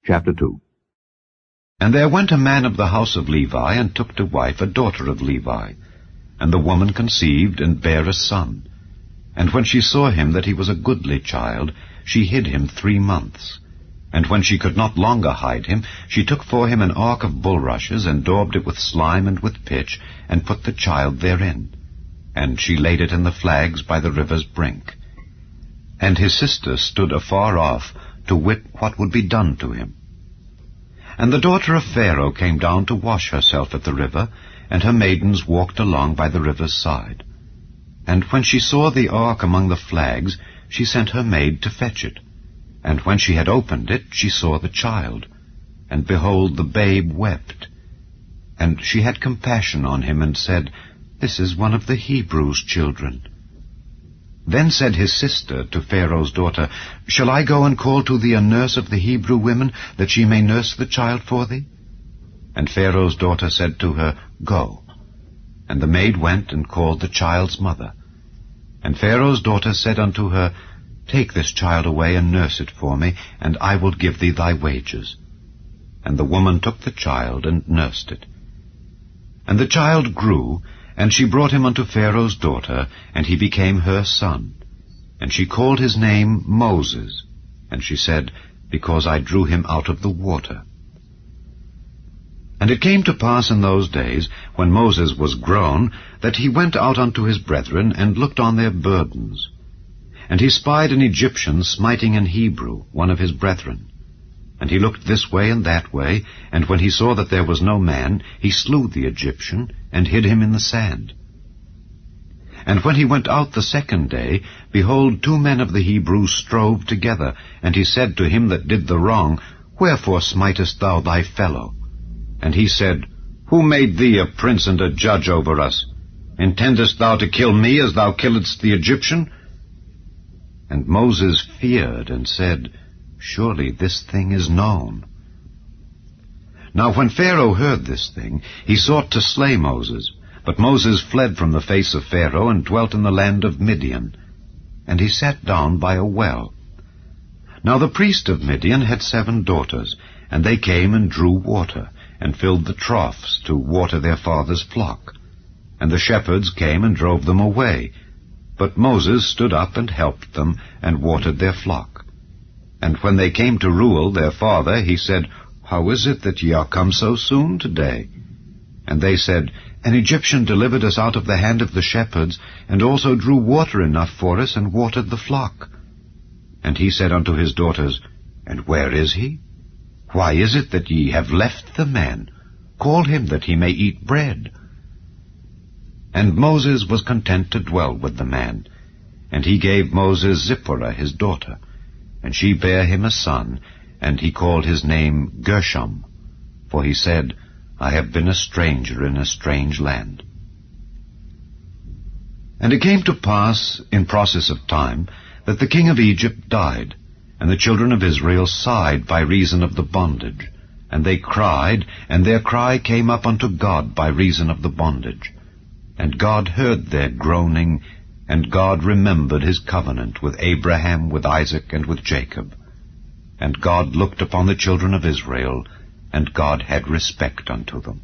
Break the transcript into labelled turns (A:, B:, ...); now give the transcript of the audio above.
A: Chapter 2. And there went a man of the house of Levi, and took to wife a daughter of Levi. And the woman conceived, and bare a son. And when she saw him that he was a goodly child, she hid him 3 months. And when she could not longer hide him, she took for him an ark of bulrushes, and daubed it with slime and with pitch, and put the child therein. And she laid it in the flags by the river's brink. And his sister stood afar off, to wit what would be done to him. And the daughter of Pharaoh came down to wash herself at the river, and her maidens walked along by the river's side. And when she saw the ark among the flags, she sent her maid to fetch it. And when she had opened it, she saw the child. And behold, the babe wept. And she had compassion on him, and said, This is one of the Hebrews' children. Then said his sister to Pharaoh's daughter, Shall I go and call to thee a nurse of the Hebrew women, that she may nurse the child for thee? And Pharaoh's daughter said to her, Go. And the maid went and called the child's mother. And Pharaoh's daughter said unto her, Take this child away and nurse it for me, and I will give thee thy wages. And the woman took the child and nursed it. And the child grew, and she brought him unto Pharaoh's daughter, and he became her son. And she called his name Moses. And she said, Because I drew him out of the water. And it came to pass in those days, when Moses was grown, that he went out unto his brethren, and looked on their burdens. And he spied an Egyptian smiting an Hebrew, one of his brethren. And he looked this way and that way, and when he saw that there was no man, he slew the Egyptian, and hid him in the sand. And when he went out the second day, behold, 2 men of the Hebrews strove together, and he said to him that did the wrong, Wherefore smitest thou thy fellow? And he said, Who made thee a prince and a judge over us? Intendest thou to kill me as thou killedst the Egyptian? And Moses feared, and said, Surely this thing is known. Now when Pharaoh heard this thing, he sought to slay Moses. But Moses fled from the face of Pharaoh, and dwelt in the land of Midian. And he sat down by a well. Now the priest of Midian had 7 daughters, and they came and drew water, and filled the troughs to water their father's flock. And the shepherds came and drove them away. But Moses stood up and helped them, and watered their flock. And when they came to Reuel their father, he said, How is it that ye are come so soon today? And they said, An Egyptian delivered us out of the hand of the shepherds, and also drew water enough for us, and watered the flock. And he said unto his daughters, And where is he? Why is it that ye have left the man? Call him that he may eat bread. And Moses was content to dwell with the man. And he gave Moses Zipporah his daughter. And she bare him a son, and he called his name Gershom. For he said, I have been a stranger in a strange land. And it came to pass, in process of time, that the king of Egypt died, and the children of Israel sighed by reason of the bondage. And they cried, and their cry came up unto God by reason of the bondage. And God heard their groaning, and God remembered his covenant with Abraham, with Isaac, and with Jacob. And God looked upon the children of Israel, and God had respect unto them.